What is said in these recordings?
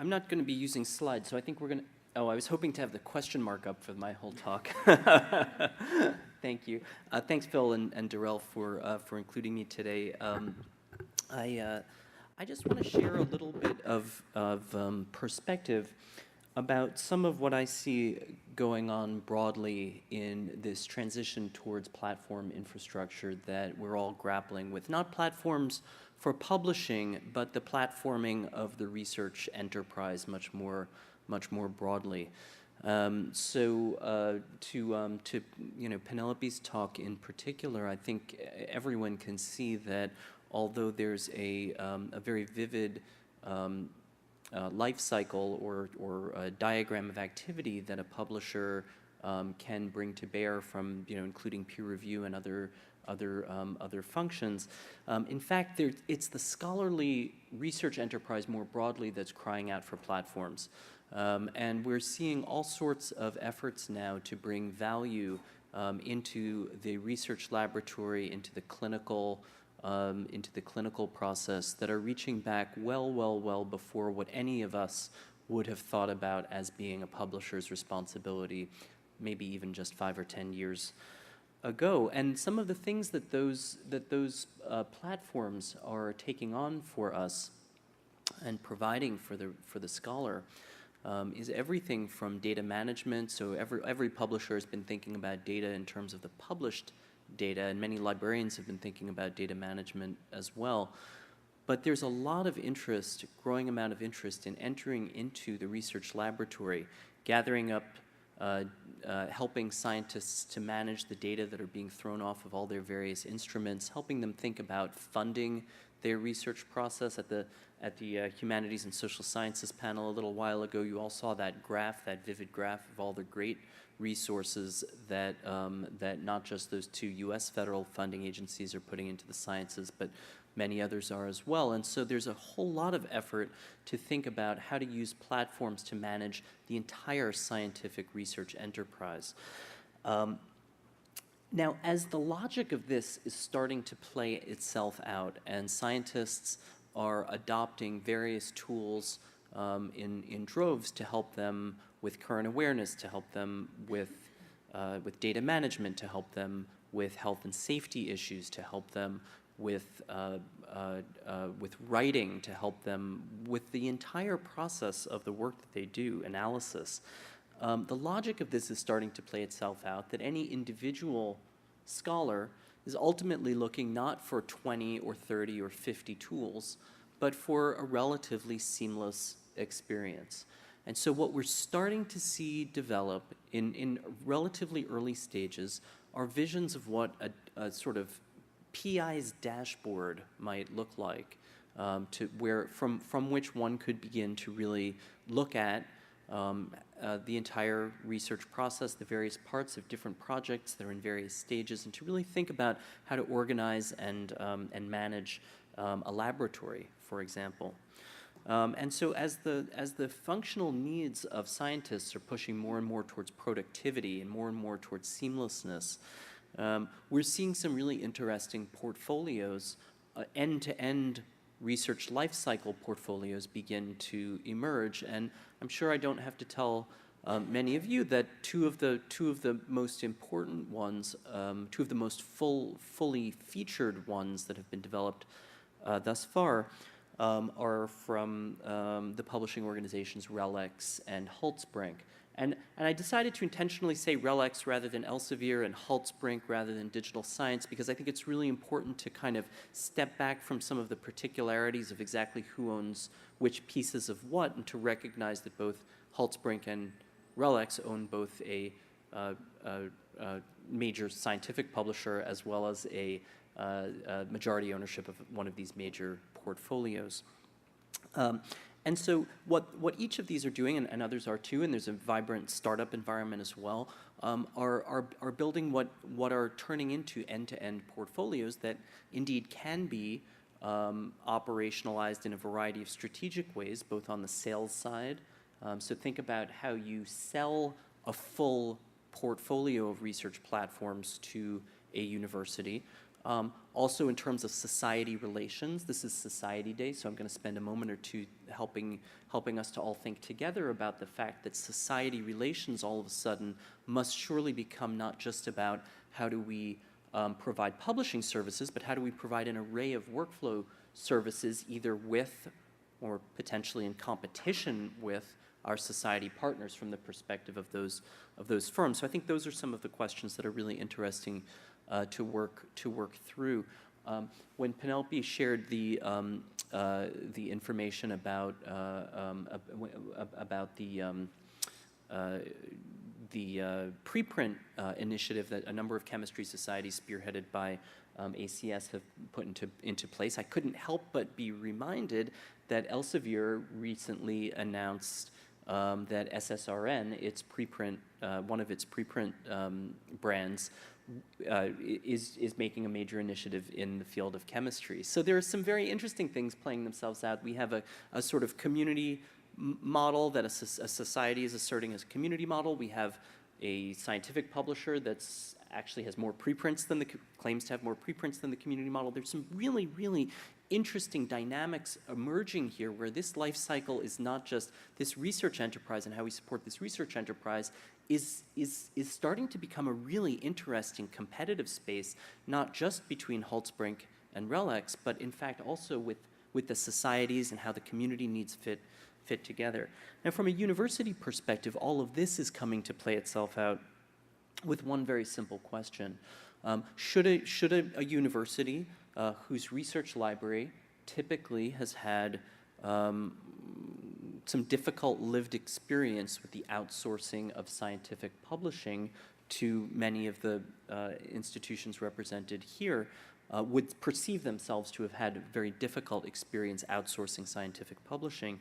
I'm not going to be using slides, so I think we're going to, oh, I was hoping to have the question mark up for my whole talk. Thank you. Thanks, Phill and Darrell, for including me today. I just want to share a little bit of perspective about some of what I see going on broadly in this transition towards platform infrastructure that we're all grappling with. Not platforms for publishing, but the platforming of the research enterprise much more broadly. To Penelope's talk in particular, I think everyone can see that although there's a very vivid life cycle or a diagram of activity that a publisher can bring to bear from, including peer review and other functions. In fact, it's the scholarly research enterprise more broadly that's crying out for platforms. And we're seeing all sorts of efforts now to bring value into the research laboratory, into the clinical process that are reaching back well before what any of us would have thought about as being a publisher's responsibility, maybe even just 5 or 10 years ago. And some of the things that those platforms are taking on for us and providing for the scholar is everything from data management. So every publisher has been thinking about data in terms of the published data, and many librarians have been thinking about data management as well. But there's a lot of interest, growing amount of interest in entering into the research laboratory, gathering up, helping scientists to manage the data that are being thrown off of all their various instruments, helping them think about funding their research process. At the Humanities and Social Sciences panel a little while ago, you all saw that graph, that vivid graph of all the great resources that not just those 2 U.S. federal funding agencies are putting into the sciences, but many others are as well. And so there's a whole lot of effort to think about how to use platforms to manage the entire scientific research enterprise. Now, as the logic of this is starting to play itself out, and scientists are adopting various tools in droves to help them with current awareness, to help them with data management, to help them with health and safety issues, to help them with writing, to help them with the entire process of the work that they do, analysis. The logic of this is starting to play itself out, that any individual scholar is ultimately looking not for 20 or 30 or 50 tools, but for a relatively seamless experience. And so what we're starting to see develop in relatively early stages are visions of what a sort of PI's dashboard might look like, from which one could begin to really look at the entire research process, the various parts of different projects that are in various stages, and to really think about how to organize and manage a laboratory, for example. And so as the functional needs of scientists are pushing more and more towards productivity and more towards seamlessness, we're seeing some really interesting portfolios, end-to-end research lifecycle portfolios begin to emerge. And I'm sure I don't have to tell many of you that two of the most important ones, two of the most fully featured ones that have been developed thus far are from the publishing organizations RELX and Holtzbrinck. And I decided to intentionally say RELX rather than Elsevier and Holtzbrinck rather than digital science, because I think it's really important to kind of step back from some of the particularities of exactly who owns which pieces of what, and to recognize that both Holtzbrinck and RELX own both a major scientific publisher as well as a majority ownership of one of these major portfolios. And so what each of these are doing, and others are too, and there's a vibrant startup environment as well, are building what are turning into end-to-end portfolios that indeed can be operationalized in a variety of strategic ways, both on the sales side. So think about how you sell a full portfolio of research platforms to a university, Also in terms of society relations, this is Society Day, so I'm going to spend a moment or two helping us to all think together about the fact that society relations all of a sudden must surely become not just about how do we provide publishing services, but how do we provide an array of workflow services either with or potentially in competition with our society partners from the perspective of those firms. So I think those are some of the questions that are really interesting to work through. When Penelope shared the information about the preprint initiative that a number of chemistry societies spearheaded by ACS have put into place, I couldn't help but be reminded that Elsevier recently announced that SSRN, its preprint, one of its preprint brands, is making a major initiative in the field of chemistry. So there are some very interesting things playing themselves out. We have a sort of community model that a society is asserting as a community model. We have a scientific publisher that's actually has more preprints than claims to have more preprints than the community model. There's some really, really interesting dynamics emerging here where this life cycle is not just this research enterprise and how we support this research enterprise is starting to become a really interesting competitive space, not just between Holtzbrink and RELX, but in fact also with the societies and how the community needs fit together. Now from a university perspective, all of this is coming to play itself out with one very simple question. Should a university whose research library typically has had some difficult lived experience with the outsourcing of scientific publishing to many of the institutions represented here, would perceive themselves to have had a very difficult experience outsourcing scientific publishing,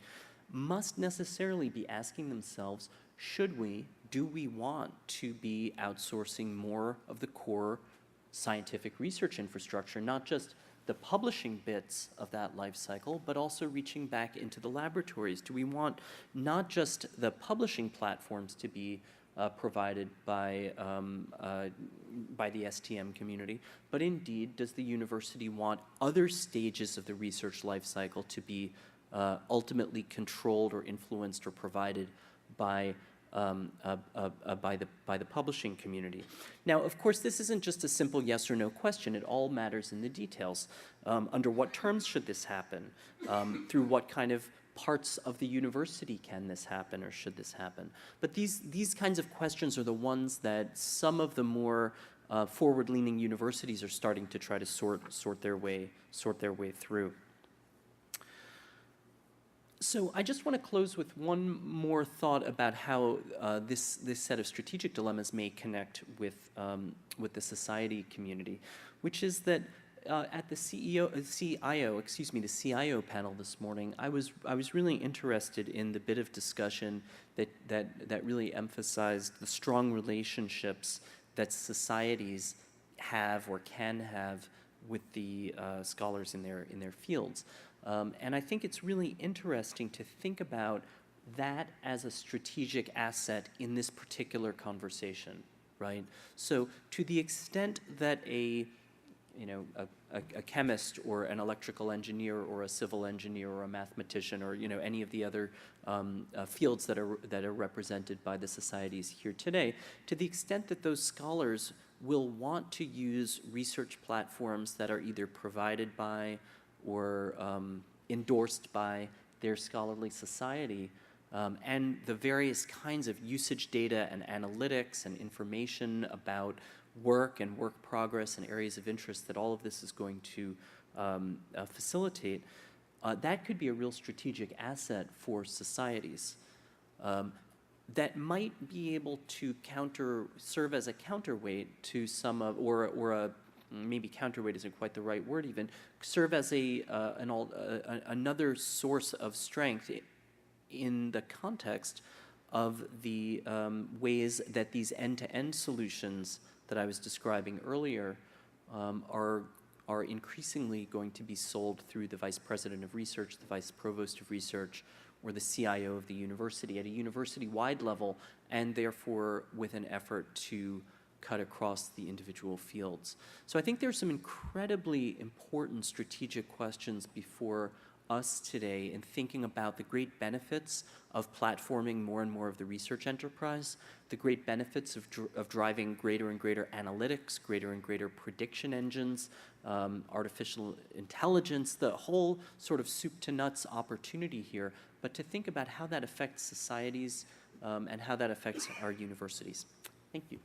must necessarily be asking themselves, do we want to be outsourcing more of the core scientific research infrastructure, not just the publishing bits of that life cycle, but also reaching back into the laboratories? Do we want not just the publishing platforms to be provided by the STM community, but indeed, does the university want other stages of the research life cycle to be ultimately controlled or influenced or provided by the publishing community? Now, of course, this isn't just a simple yes or no question. It all matters in the details. Under what terms should this happen? Through what kind of parts of the university can this happen or should this happen? But these kinds of questions are the ones that some of the more forward-leaning universities are starting to try to sort their way through. So I just want to close with one more thought about how this set of strategic dilemmas may connect with the society community, which is that at the CIO panel this morning, I was really interested in the bit of discussion that really emphasized the strong relationships that societies have or can have with the scholars in their fields. And I think it's really interesting to think about that as a strategic asset in this particular conversation, right? So to the extent that a chemist or an electrical engineer or a civil engineer or a mathematician or any of the other fields that are represented by the societies here today, to the extent that those scholars will want to use research platforms that are either provided by or endorsed by their scholarly society, and the various kinds of usage data and analytics and information about work and work progress and areas of interest that all of this is going to facilitate, that could be a real strategic asset for societies that might be able to serve as a counterweight to some of, or a maybe counterweight isn't quite the right word even, serve as another source of strength in the context of the ways that these end-to-end solutions that I was describing earlier are increasingly going to be sold through the vice president of research, the vice provost of research, or the CIO of the university at a university-wide level, and therefore with an effort to cut across the individual fields. So I think there's some incredibly important strategic questions before us today in thinking about the great benefits of platforming more and more of the research enterprise, the great benefits of driving greater and greater analytics, greater and greater prediction engines, artificial intelligence, the whole sort of soup to nuts opportunity here, but to think about how that affects societies and how that affects our universities. Thank you.